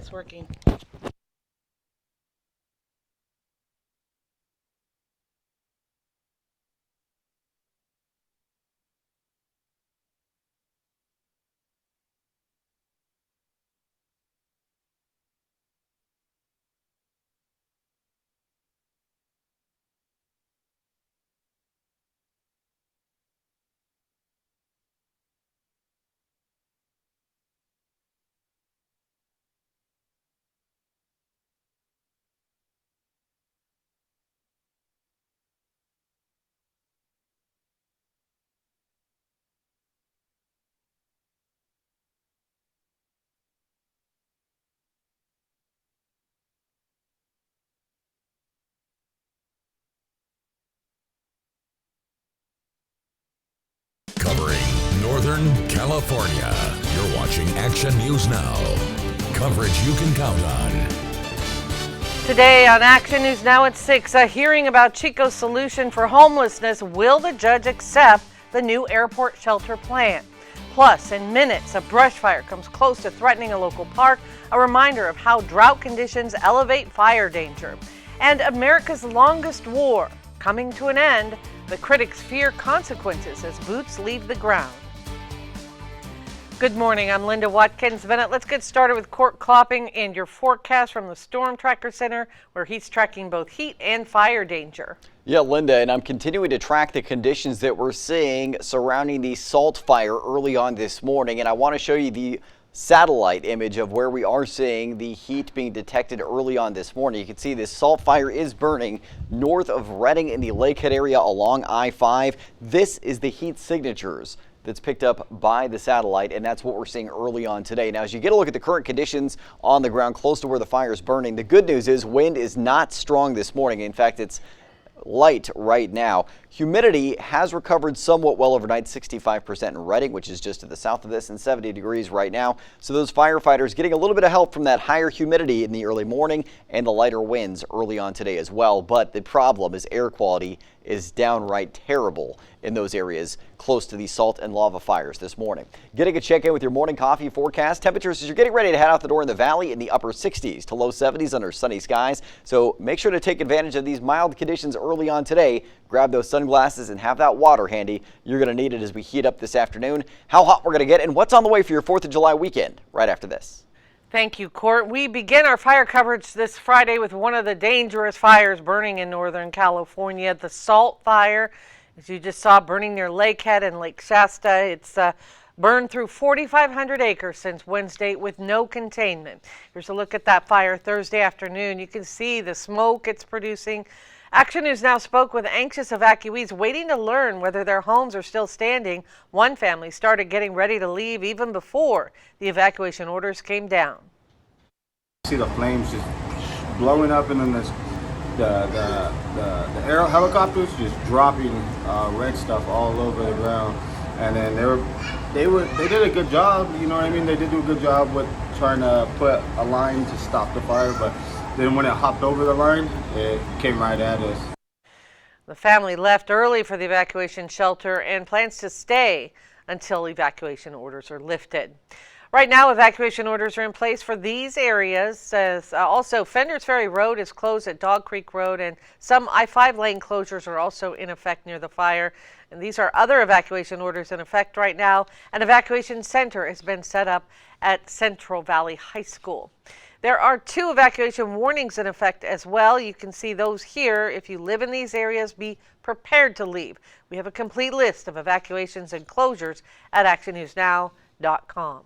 It's working. Covering Northern California. You're watching Action News Now. Coverage you can count on. Today on Action News Now at 6, a hearing about Chico's solution for homelessness. Will the judge accept the new airport shelter plan? Plus, in minutes, a brush fire comes close to threatening a local park, a reminder of how drought conditions elevate fire danger. And America's longest war coming to an end. The critics fear consequences as boots leave the ground. Good morning, I'm Linda Watkins-Bennett. Let's get started with Court Klopping and your forecast from the Storm Tracker Center, where he's tracking both heat and fire danger. Yeah, Linda, and I'm continuing to track the conditions that we're seeing surrounding the salt fire early on this morning, and I want to show you the satellite image of where we are seeing the heat being detected early on this morning. You can see this salt fire is burning north of Redding in the Lakehead area along I-5. This is the heat signatures that's picked up by the satellite, and that's what we're seeing early on today. Now, as you get a look at the current conditions on the ground close to where the fire is burning, the good news is wind is not strong this morning. In fact, it's light right now. Humidity has recovered somewhat well overnight, 65% in Redding, which is just to the south of this, and 70 degrees right now. So those firefighters getting a little bit of help from that higher humidity in the early morning and the lighter winds early on today as well. But the problem is air quality is downright terrible in those areas close to the salt and lava fires this morning. Getting a check-in with your morning coffee forecast. Temperatures as you're getting ready to head out the door in the valley in the upper 60s to low 70s under sunny skies. So make sure to take advantage of these mild conditions early on today. Grab those sunglasses and have that water handy. You're going to need it as we heat up this afternoon. How hot we're going to get and what's on the way for your 4th of July weekend right after this. Thank you, Court. We begin our fire coverage this Friday with one of the dangerous fires burning in Northern California, the salt fire. As you just saw, burning near Lakehead and Lake Shasta. It's burned through 4,500 acres since Wednesday with no containment. Here's a look at that fire Thursday afternoon. You can see the smoke it's producing. Action News Now spoke with anxious evacuees waiting to learn whether their homes are still standing. One family started getting ready to leave even before the evacuation orders came down. See the flames just blowing up, and then the air helicopters just dropping red stuff all over the ground. And then they did a good job. You know what I mean? They did do a good job with trying to put a line to stop the fire, but then when it hopped over the line, it came right at us. The family left early for the evacuation shelter and plans to stay until evacuation orders are lifted. Right now, evacuation orders are in place for these areas. Also, Fender's Ferry Road is closed at Dog Creek Road, and some I-5 lane closures are also in effect near the fire. And these are other evacuation orders in effect right now. An evacuation center has been set up at Central Valley High School. There are 2 evacuation warnings in effect as well. You can see those here. If you live in these areas, be prepared to leave. We have a complete list of evacuations and closures at actionnewsnow.com.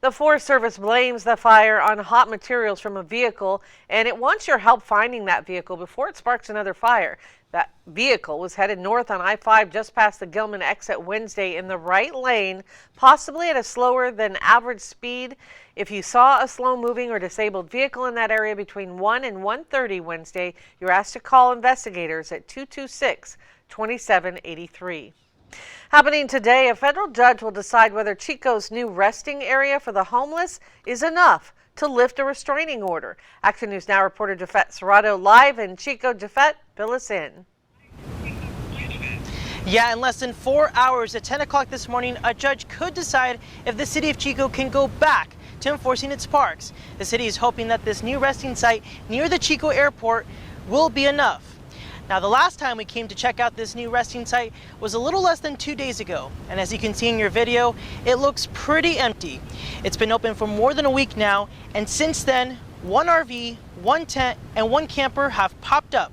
The Forest Service blames the fire on hot materials from a vehicle, and it wants your help finding that vehicle before it sparks another fire. That vehicle was headed north on I-5 just past the Gilman exit Wednesday in the right lane, possibly at a slower than average speed. If you saw a slow-moving or disabled vehicle in that area between 1 and 1:30 Wednesday, you're asked to call investigators at 226-2783. Happening today, a federal judge will decide whether Chico's new resting area for the homeless is enough to lift a restraining order. Action News Now reporter Jafet Serrato live in Chico. Jafet, fill us in. Yeah, in less than 4 hours at 10 o'clock this morning, a judge could decide if the city of Chico can go back to enforcing its parks. The city is hoping that this new resting site near the Chico airport will be enough. Now, the last time we came to check out this new resting site was a little less than 2 days ago, and as you can see in your video, it looks pretty empty. It's been open for more than a week now, and since then, one RV, one tent, and one camper have popped up.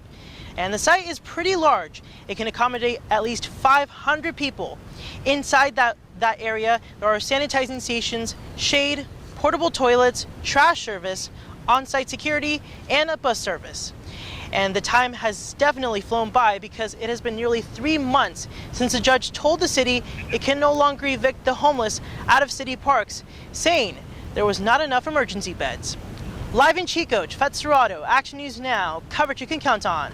And the site is pretty large. It can accommodate at least 500 people. Inside that area, there are sanitizing stations, shade, portable toilets, trash service, on-site security, and a bus service. And the time has definitely flown by because it has been nearly 3 months since the judge told the city it can no longer evict the homeless out of city parks, saying there was not enough emergency beds. Live in Chico, Jafet Serrato, Action News Now, coverage you can count on.